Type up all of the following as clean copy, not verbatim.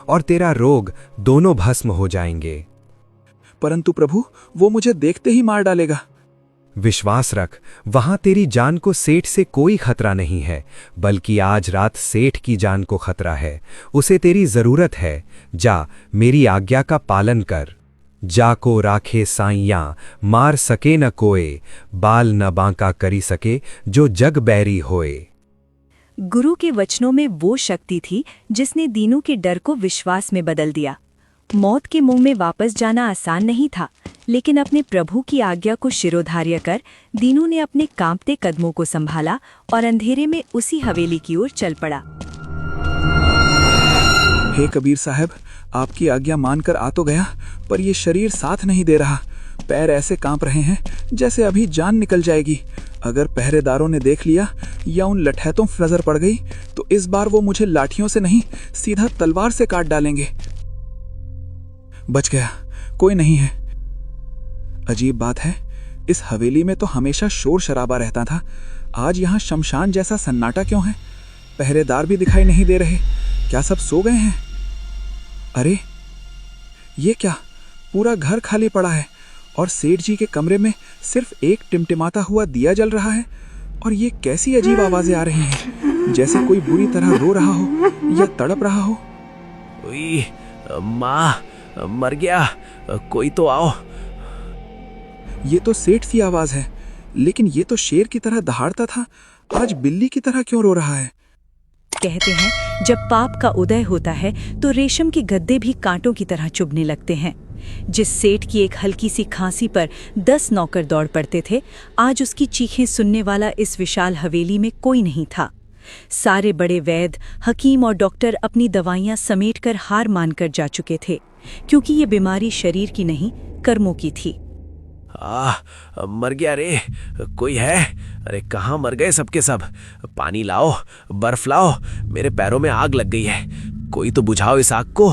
और तेरा रोग दोनों भस्म हो जाएंगे। परंतु प्रभु, वो मुझे देखते ही मार डालेगा। विश्वास रख, वहां तेरी जान को सेठ से कोई खतरा नहीं है, बल्कि आज रात सेठ की जान को खतरा है। उसे तेरी जरूरत है। जा, मेरी आज्ञा का पालन कर। जाको राखे साइयां, मार सके न कोए, बाल न बांका करी सके, जो जग बैरी होए। गुरु के वचनों में वो शक्ति थी जिसने दीनू के डर को विश्वास में बदल दिया। मौत के मुंह में वापस जाना आसान नहीं था, लेकिन अपने प्रभु की आज्ञा को शिरोधार्य कर दीनू ने अपने कांपते कदमों को संभाला और अंधेरे में उसी हवेली की ओर चल पड़ा। हे कबीर साहब, आपकी आज्ञा मानकर आ तो गया, पर ये शरीर साथ नहीं दे रहा। पैर ऐसे कांप रहे हैं जैसे अभी जान निकल जाएगी। अगर पहरेदारों ने देख लिया या उन लठैतों नजर पड़ गई तो इस बार वो मुझे लाठियों से नहीं, सीधा तलवार से काट डालेंगे। बच गया, कोई नहीं है। अजीब बात है, इस हवेली में तो हमेशा शोर शराबा रहता था, आज यहाँ शमशान जैसा सन्नाटा क्यों है? पहरेदार भी दिखाई नहीं दे रहे। क्या सब सो गए हैं? अरे ये क्या, पूरा घर खाली पड़ा है और सेठ जी के कमरे में सिर्फ एक टिमटिमाता हुआ दिया जल रहा है। और ये कैसी अजीब आवाजें आ रही हैं, जैसे कोई बुरी तरह रो रहा हो या तड़प रहा हो। माँ, मर गया, कोई तो आओ। ये तो सेठ सी आवाज है, लेकिन ये तो शेर की तरह दहाड़ता था, आज बिल्ली की तरह क्यों रो रहा है? कहते हैं जब पाप का उदय होता है तो रेशम के गद्दे भी कांटों की तरह चुभने लगते हैं। जिस सेठ की एक हल्की सी खांसी पर 10 नौकर दौड़ पड़ते थे, आज उसकी चीखें सुनने वाला इस विशाल हवेली में कोई नहीं था। सारे बड़े वैद्य, हकीम और डॉक्टर अपनी दवाइयां समेटकर हार मानकर जा चुके थे, क्योंकि ये बीमारी शरीर की नहीं, कर्मों की थी। मर गया रे, कोई है? अरे कहाँ मर गए सबके सब? पानी लाओ, बर्फ लाओ, मेरे पैरों में आग लग गई है, कोई तो बुझाओ इस आग को।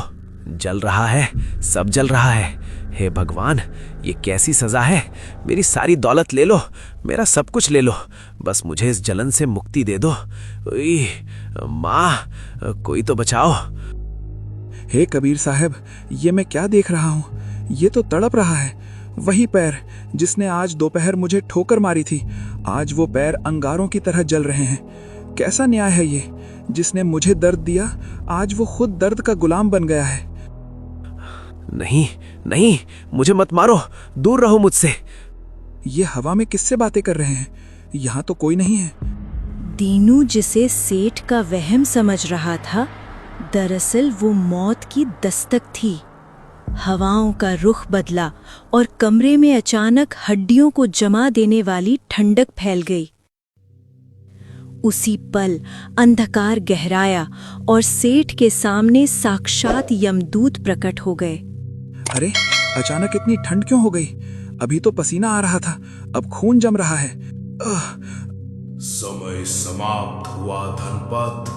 जल रहा है, सब जल रहा है। हे भगवान, ये कैसी सजा है? मेरी सारी दौलत ले लो, मेरा सब कुछ ले लो, बस मुझे इस जलन से मुक्ति दे दो। माँ, कोई तो बचाओ। हे कबीर साहब, ये मैं क्या देख रहा हूँ? ये तो तड़प रहा है। वही पैर जिसने आज दोपहर मुझे ठोकर मारी थी, आज वो पैर अंगारों की तरह जल रहे हैं। कैसा न्याय है ये? जिसने मुझे दर्द दिया, आज वो खुद दर्द का गुलाम बन गया है। नहीं नहीं, मुझे मत मारो, दूर रहो मुझसे। ये हवा में किससे बातें कर रहे हैं? यहाँ तो कोई नहीं है। दीनू जिसे सेठ का वहम समझ रहा था, दरअसल वो मौत की दस्तक थी। हवाओं का रुख बदला और कमरे में अचानक हड्डियों को जमा देने वाली ठंडक फैल गई। उसी पल अंधकार गहराया और सेठ के सामने साक्षात यमदूत प्रकट हो गए। अरे अचानक इतनी ठंड क्यों हो गई? अभी तो पसीना आ रहा था, अब खून जम रहा है। समय समाप्त हुआ धनपत,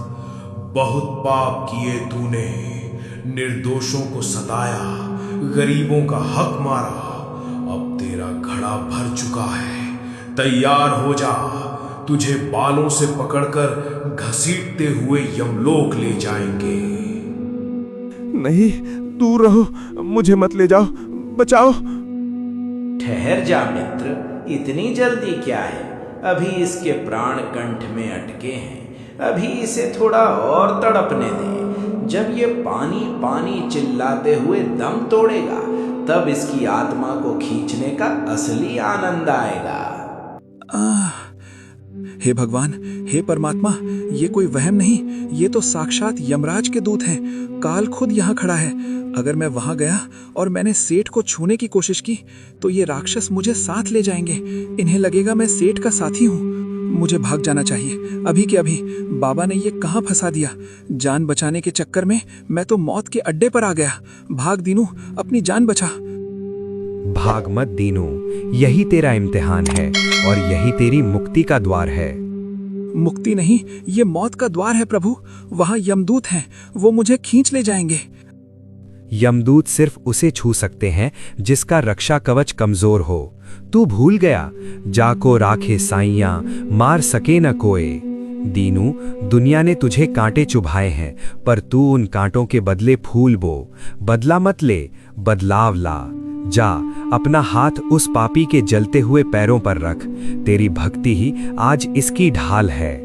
बहुत पाप किए तूने, निर्दोषों को सताया, गरीबों का हक मारा। अब तेरा घड़ा भर चुका है, तैयार हो जा, तुझे बालों से पकड़कर घसीटते हुए यमलोक ले जाएंगे। नहीं, दूर रहो, मुझे मत ले जाओ, बचाओ। ठहर जा मित्र, इतनी जल्दी क्या है? अभी इसके प्राण कंठ में अटके हैं, अभी इसे थोड़ा और तड़पने दे। जब ये पानी पानी चिल्लाते हुए दम तोड़ेगा, तब इसकी आत्मा को खींचने का असली आनंद आएगा। हे भगवान, हे परमात्मा, ये कोई वहम नहीं, ये तो साक्षात यमराज के दूत हैं। काल खुद यहाँ खड़ा है। अगर मैं वहां गया और मैंने सेठ को छूने की कोशिश की तो ये राक्षस मुझे साथ ले जाएंगे। इन्हें लगेगा मैं सेठ का साथी हूँ। मुझे भाग जाना चाहिए, अभी के अभी। बाबा ने ये कहाँ फंसा दिया? जान बचाने के चक्कर में मैं तो मौत के अड्डे पर आ गया। भाग दीनू, अपनी जान बचा। भाग मत दीनू, यही तेरा इम्तिहान है और यही तेरी मुक्ति का द्वार है। मुक्ति नहीं, ये मौत का द्वार है प्रभु। वहां यमदूत हैं, वो मुझे खींच ले जाएंगे। यमदूत सिर्फ उसे छू सकते हैं जिसका रक्षा कवच कमजोर हो। तू भूल गया, जाको राखे साइयां, मार सके न कोए। दीनू, दुनिया ने तुझे कांटे चुभाए हैं, पर तू उन कांटों के बदले फूल बो। बदला मत ले, बदलाव ला। जा, अपना हाथ उस पापी के जलते हुए पैरों पर रख। तेरी भक्ति ही आज इसकी ढाल है।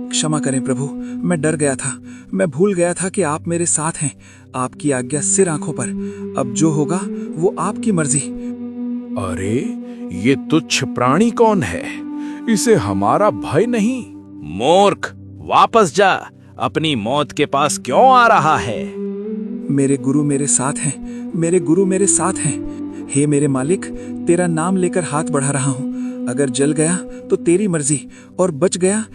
क्षमा करें प्रभु, मैं डर गया था। मैं भूल गया था कि आप मेरे साथ हैं। आपकी आज्ञा सिर आंखों पर। अब जो होगा वो आपकी मर्जी। अरे, ये तुच्छ प्राणी कौन है? इसे हमारा भय नहीं। मूर्ख, वापस जा। अपनी मौत के पास क्यों आ रहा है? मेरे गुरु मेरे साथ हैं, मेरे गुरु मेरे साथ हैं। हे मेरे मालिक, तेरा नाम लेकर हाथ बढ़ा रहा हूं। अगर जल गया तो तेरी मर्जी, और बच गया